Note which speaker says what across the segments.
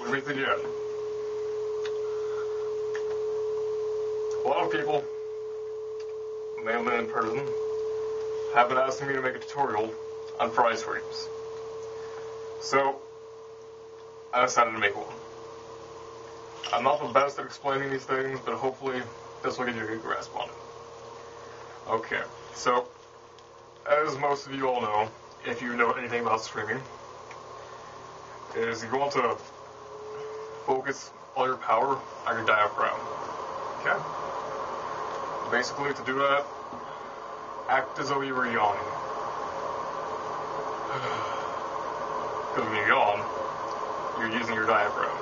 Speaker 1: let me begin. A lot of people, mainly in person, have been asking me to make a tutorial on fry screams. So, I decided to make one. I'm not the best at explaining these things, but hopefully this will give you a good grasp on it. Okay, so, as most of you all know, if you know anything about screaming, is you want to focus all your power on your diaphragm. Okay? Basically, to do that, act as though you were yawning. Because when you yawn, you're using your diaphragm.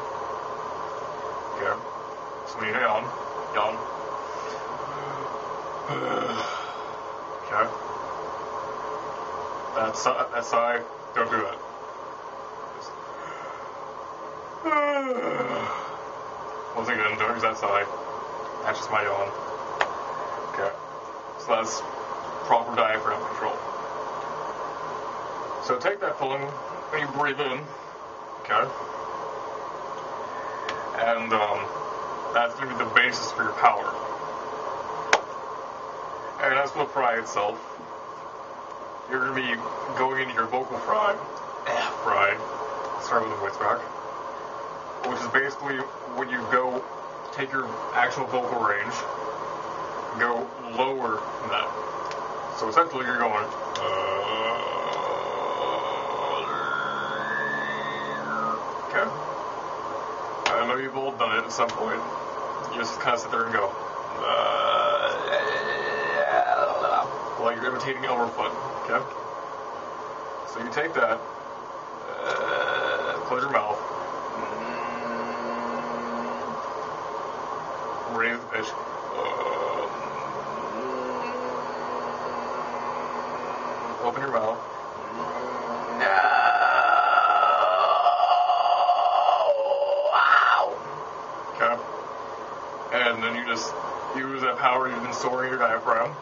Speaker 1: Okay? So when you yawn. Okay? That side, don't do that. Once again, don't use that side. That's just my yawn. Okay. So that's proper diaphragm control. So take that feeling when you breathe in. Okay. And that's going to be the basis for your power. And as for the fry itself, you're going to be going into your vocal fry. Start with the voice crack. Which is basically when you go, take your actual vocal range, go lower than that. So essentially you're going, okay? I know you've all done it at some point. You just kind of sit there and go, like you're imitating Elmerfoot, okay? So you take that, close your mouth, raise the pitch. Open your mouth. Okay. And then you just use that power you've been storing in your diaphragm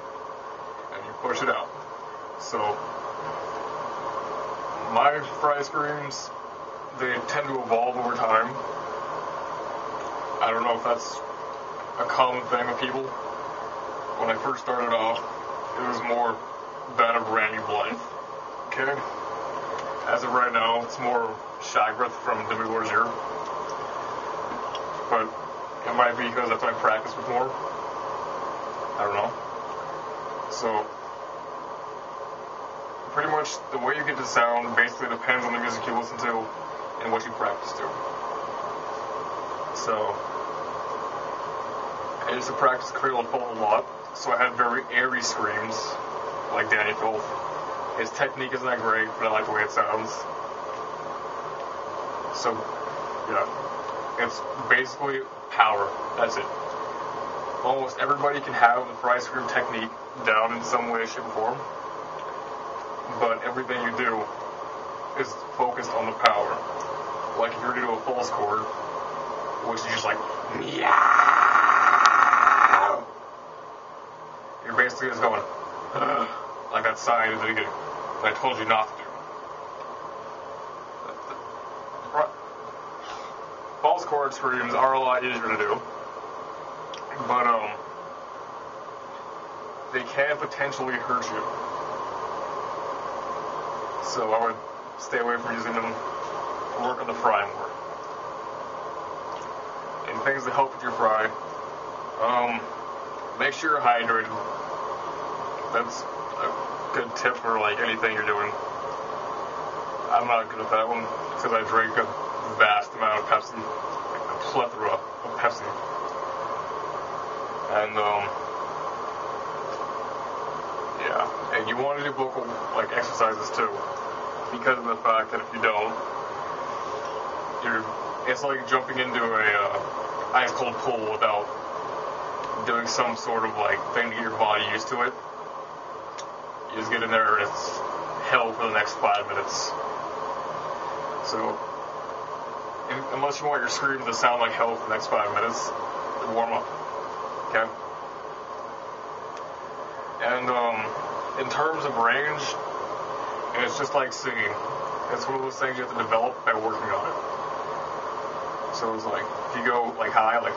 Speaker 1: and you push it out. So my fry screams, they tend to evolve over time. I don't know if that's a common thing with people. When I first started off, it was more that of Randy Blythe. Okay? As of right now, it's more Shagrith from Demi Lozier. But it might be because that's what I practice with more. I don't know. So, pretty much the way you get to sound basically depends on the music you listen to and what you practice to. So, I used to practice Creole and Pole a lot, so I had very airy screams, like Danny Filth. His technique isn't that great, but I like the way it sounds. So, yeah, it's basically power. That's it. Almost everybody can have the fry scream technique down in some way, shape, or form, but everything you do is focused on the power. Like if you were to do a false chord, which is just like, yeah. You're basically just going, like that sign at the beginning that I told you not to do. False chord screams are a lot easier to do, but they can potentially hurt you. So I would stay away from using them. Work on the fry more. And things that help with your fry. Make sure you're hydrated. That's a good tip for like anything you're doing. I'm not good at that one because I drink a vast amount of Pepsi, like a plethora of Pepsi. And yeah, and you want to do vocal like exercises too, because of the fact that if you don't, it's like jumping into a ice cold pool without doing some sort of like thing to get your body used to it. You just get in there and it's hell for the next 5 minutes. So, unless you want your screams to sound like hell for the next 5 minutes, warm up. Okay? And in terms of range, it's just like singing. It's one of those things you have to develop by working on it. So it's like, if you go like high, like,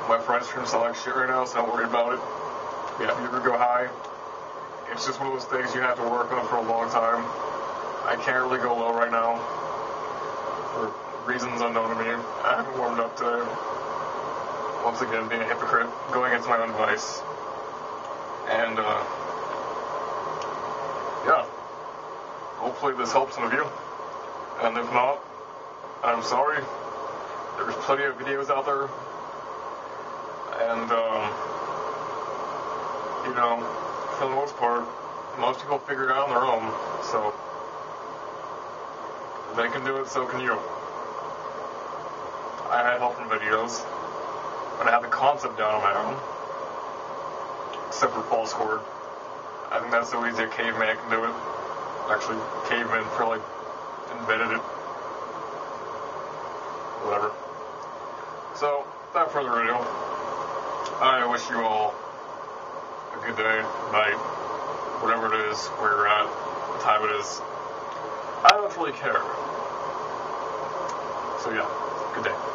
Speaker 1: my friend's trying to sound like shit right now, so don't worry about it. Yeah, if you ever go high, it's just one of those things you have to work on for a long time. I can't really go low right now, for reasons unknown to me. I haven't warmed up today. Once again, being a hypocrite, going against my own advice. And, yeah. Hopefully this helps some of you. And if not, I'm sorry. There's plenty of videos out there. And, you know, for the most part, most people figure it out on their own. So, they can do it, so can you. I had help from videos, but I had the concept down on my own. Except for false chord. I think that's so easy a caveman can do it. Actually, cavemen probably invented it. Whatever. So, without further ado, I wish you all a good day, night, whatever it is, where you're at, what time it is. I don't really care. So yeah, good day.